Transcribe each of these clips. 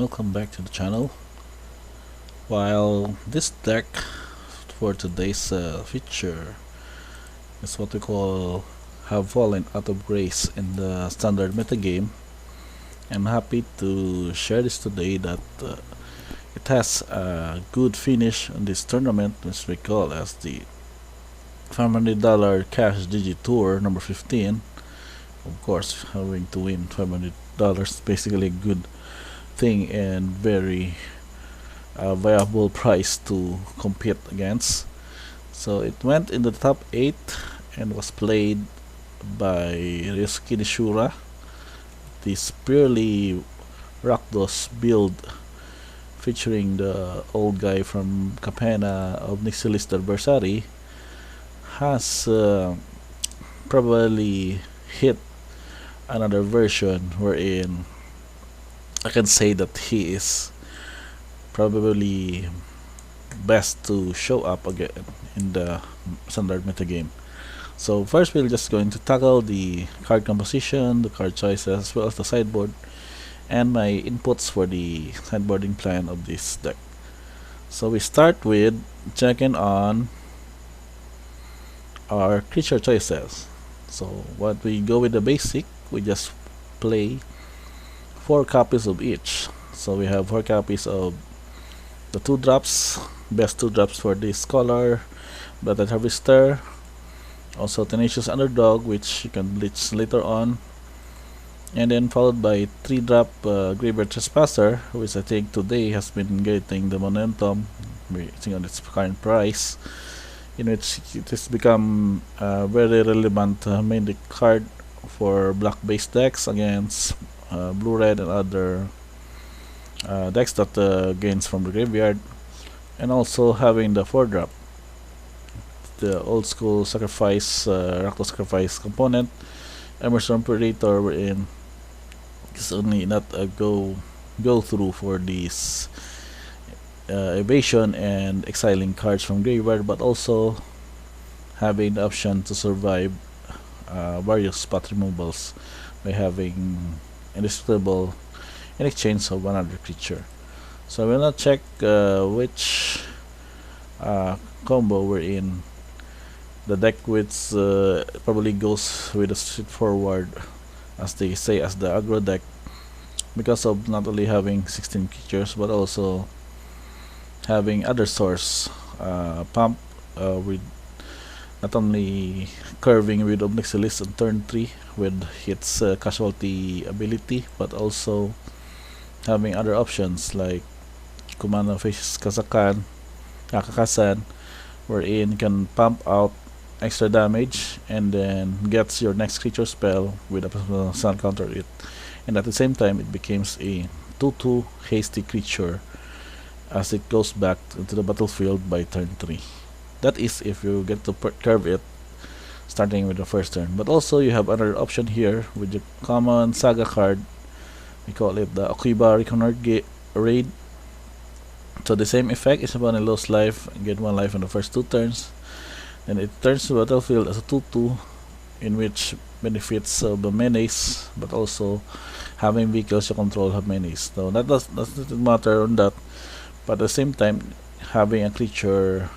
welcome back to the channel. While this deck for today's feature is what we call have fallen out of grace in the standard metagame, I'm happy to share this today that it has a good finish on this tournament, which we call as the $500 Cash GG Tour number 15. Of course, having to win $500 is basically a good thing and very viable price to compete against. So it went in the top 8 and was played by Ryusuke Nishura. This purely Rakdos build featuring the old guy from Capena of Nixilis Adversary has probably hit another version wherein I can say that he is probably best to show up again in the standard metagame. So first we're just going to tackle the card composition, the card choices, as well as the sideboard, and my inputs for the sideboarding plan of this deck. So we start with checking on our creature choices. So what we go with the basic, we just play 4 copies of each. So we have 4 copies of the 2 drops, best 2 drops for this Scholar, Battle Harvester, also Tenacious Underdog, which you can blitz later on, and then followed by 3 drop Graveyard Trespasser, which I think today has been getting the momentum based on its current price, in which it has become a very relevant main card for black based decks against blue red and other decks that gains from the graveyard, and also having the 4 drop, the old school sacrifice, Rakdos sacrifice component, Emerson Predator, wherein it's only not a go through for these evasion and exiling cards from graveyard, but also having the option to survive various spot removals by having indestructible in exchange of another creature. So I will not check which combo we're in. The deck which probably goes with a straightforward, as they say, as the aggro deck, because of not only having 16 creatures but also having other source pump with not only curving with Nixilis on turn 3 with its casualty ability, but also having other options like Kumano faces Kakasan, wherein you can pump out extra damage and then gets your next creature spell with a sun counter it, and at the same time it becomes a 2/2 hasty creature as it goes back into the battlefield by turn 3. That is if you get to curve it starting with the first turn. But also you have another option here with your common saga card. We call it the Akiba Reconnoit Raid. So the same effect is upon a lose life, get 1 life in the first 2 turns. Then it turns to battlefield as a 2/2, in which benefits of the menace, but also having vehicles you control have menace. So that doesn't matter on that, but at the same time having a creature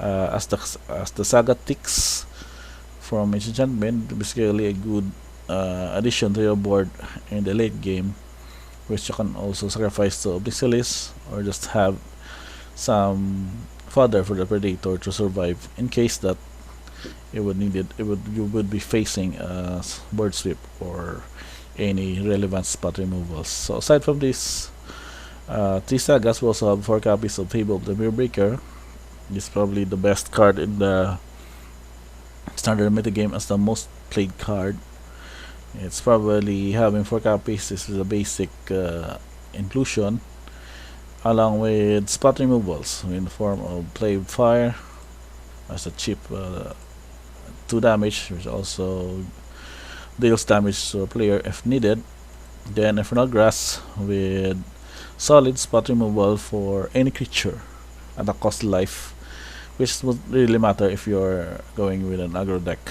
as the Saga ticks from enchantment, basically a good addition to your board in the late game, which you can also sacrifice to Nixilis or just have some fodder for the Predator to survive in case that you would be facing a board sweep or any relevant spot removals. So aside from this 3 sagas, we also have 4 copies of Fable of the Mirrorbreaker. This is probably the best card in the standard metagame as the most played card. It's probably having 4 copies. This is a basic inclusion, along with spot removals in the form of Play with Fire as a cheap 2 damage, which also deals damage to a player if needed. Then Infernal Grass with solid spot removal for any creature at a cost life, which would really matter if you're going with an aggro deck.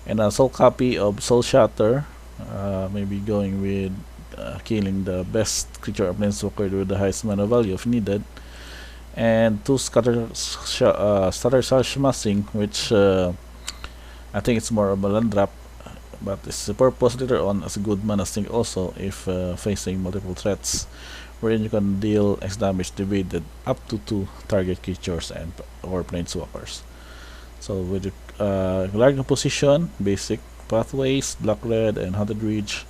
And a soul copy of Soul Shatter, maybe going with killing the best creature or planeswalker with the highest mana value if needed, and 2 Stutter Smashing, which I think it's more of a land drop, but it's a purpose later on as a good mana sink also if facing multiple threats, wherein you can deal X damage divided up to 2 target creatures and or planeswalkers. So with the large composition, basic pathways, black red and haunted ridge,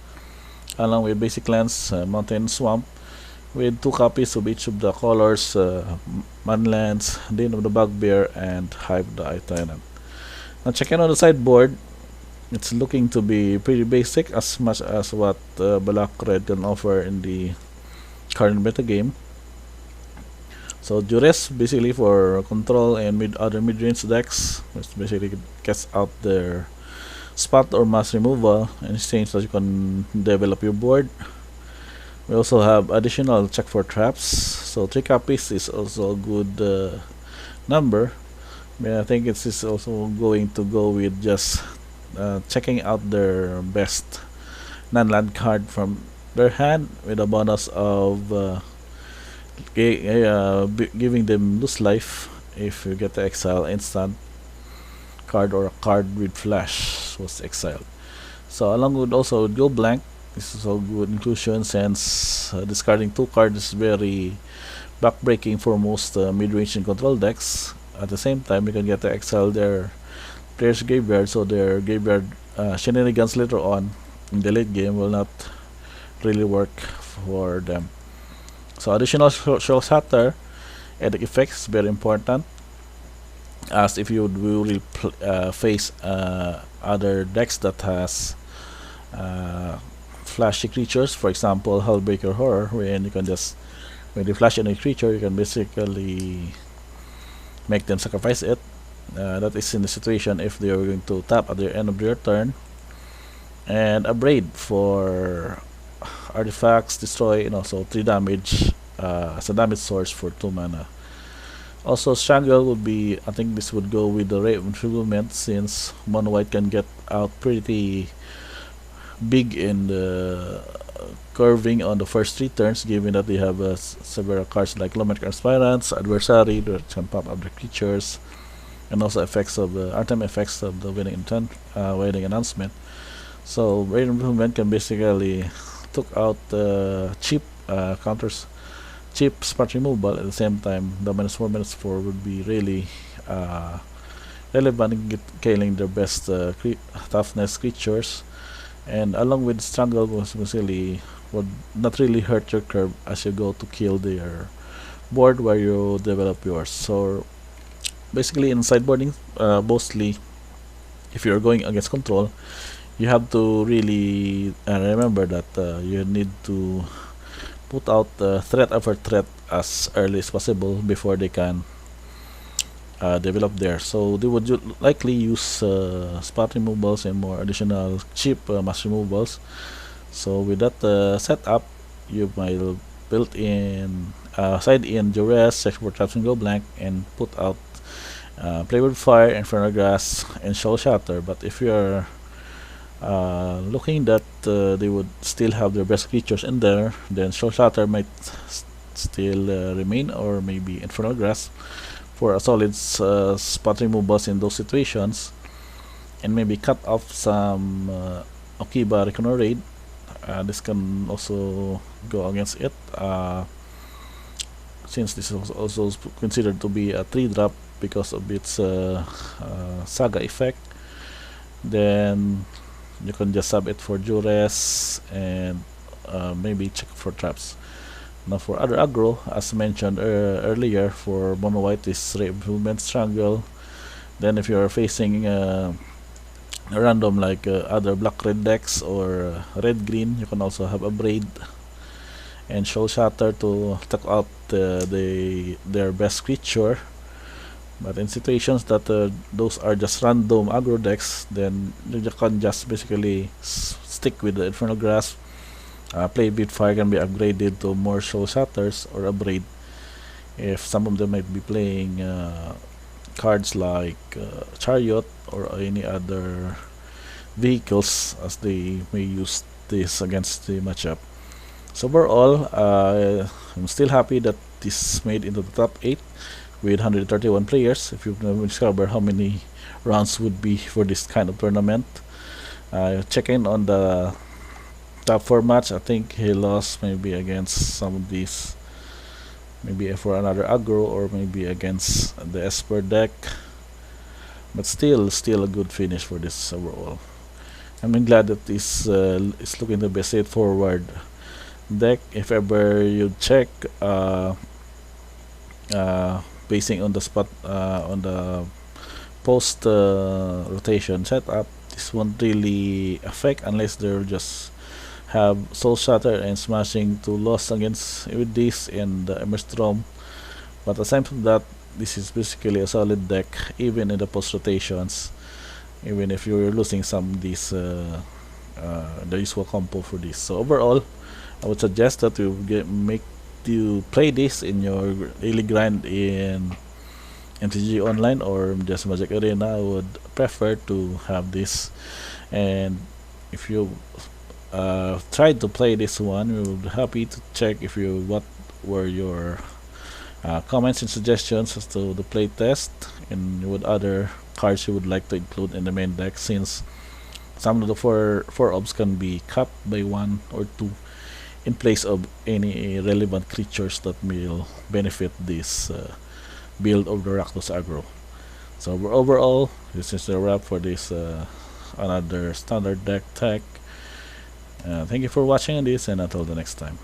along with basic lands, mountain swamp, with 2 copies of each of the colors, Manlands, Den of the Bugbear, and Hive the Tyrant. Now checking on the sideboard, it's looking to be pretty basic as much as what black red can offer in the current meta game. So Duress basically for control and other mid-range decks, which basically gets out their spot or mass removal in exchange that you can develop your board. We also have additional check for traps, so 3 copies is also a good number. I think it's also going to go with just checking out their best non-land card from their hand with a bonus of giving them lose life if you get the exile instant card or a card with flash was exiled. So along with also with go blank, this is a good inclusion since discarding 2 cards is very backbreaking for most mid-range and control decks. At the same time, you can get to exile their player's graveyard, so their graveyard shenanigans later on in the late game will not really work for them. So additional show shatter and effects is very important, as if you will face other decks that has flashy creatures, for example Hullbreaker Horror, wherein you can just, when you flash any creature, you can basically make them sacrifice it. That is in the situation if they are going to tap at the end of their turn. And a braid for artifacts, destroy, and also 3 damage as a damage source for 2 mana. Also Strangle would be, I think this would go with the Ray of Enfeeblement, since mono white can get out pretty big in the curving on the first 3 turns, given that they have several cards like Lawmaker Aspirants, Adversary that can pop up the creatures, and also effects of the artem effects of the Wedding Intent, Wedding Announcement. So Ray of Enfeeblement can basically took out cheap counters, cheap spot removal. At the same time, the -4/-4 would be really relevant in killing their best toughness creatures, and along with Strangle basically would not really hurt your curve as you go to kill their board where you develop yours. So basically in sideboarding, mostly if you're going against control, you have to really remember that you need to put out threat after threat as early as possible before they can develop there. So they would likely use spot removals and more additional cheap mass removals. So with that setup, you might build in side in Duress, check for traps and go blank, and put out Play with Fire, Infernal Grass, and Soul Shatter. But if you're looking that they would still have their best creatures in there, then Soul Shatter might still remain, or maybe Infernal Grass for a solid spot removals in those situations, and maybe cut off some Okiba Reckoner Raid. This can also go against it, since this is also considered to be a 3-drop because of its Saga effect. Then you can just sub it for Duress and maybe check for traps. Now for other aggro, as mentioned earlier, for mono white is Ray of Enfeeblement, Strangle. Then if you're facing a random like other black red decks or red green, you can also have a braid and Soul Shatter to take out their best creature. But in situations that those are just random aggro decks, then you can just basically stick with the Infernal Grasp. Play with Fire can be upgraded to more Soul Shatters or a braid if some of them might be playing cards like Chariot or any other vehicles, as they may use this against the matchup. So overall, I'm still happy that this made into the top 8 with 131 players. If you discover how many rounds would be for this kind of tournament, check in on the top 4 match. I think he lost maybe against some of these, maybe for another aggro or maybe against the Esper deck, but still a good finish for this overall. I'm glad that this is looking to be a straightforward deck. If ever you check basing on the spot on the post rotation setup, this won't really affect unless they're just have Soul Shatter and Smashing to loss against with this and the Emerstrom. But aside from that, this is basically a solid deck even in the post rotations, even if you're losing some of these the usual combo for this. So overall, I would suggest that you play this in your daily grind in MTG Online or just Magic Arena. I would prefer to have this, and if you tried to play this one, we would be happy to check if you what were your comments and suggestions as to the play test and what other cards you would like to include in the main deck, since some of the four orbs can be cut by 1 or 2 in place of any relevant creatures that will benefit this build of the Rakdos Aggro. So overall, this is the wrap for this another standard deck tech. Thank you for watching this, and until the next time.